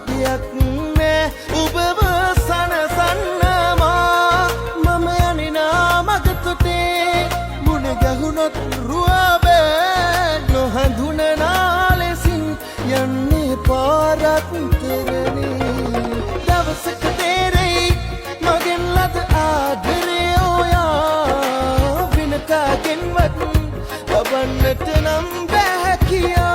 ගයක් නෑ ඔබව සනසන්නමා මම යනිනා මගතොටේ මුණ ගැහුණොත් රුවබෑ නොහඳුනනා ලෙසින් යන්නේ පාරත්තරනේ දවසක තේරෙයි මගෙන් ලද ආදරේ ඔයා වෙන කාගෙන්වත් ලබන්නට නම් බෑ කියා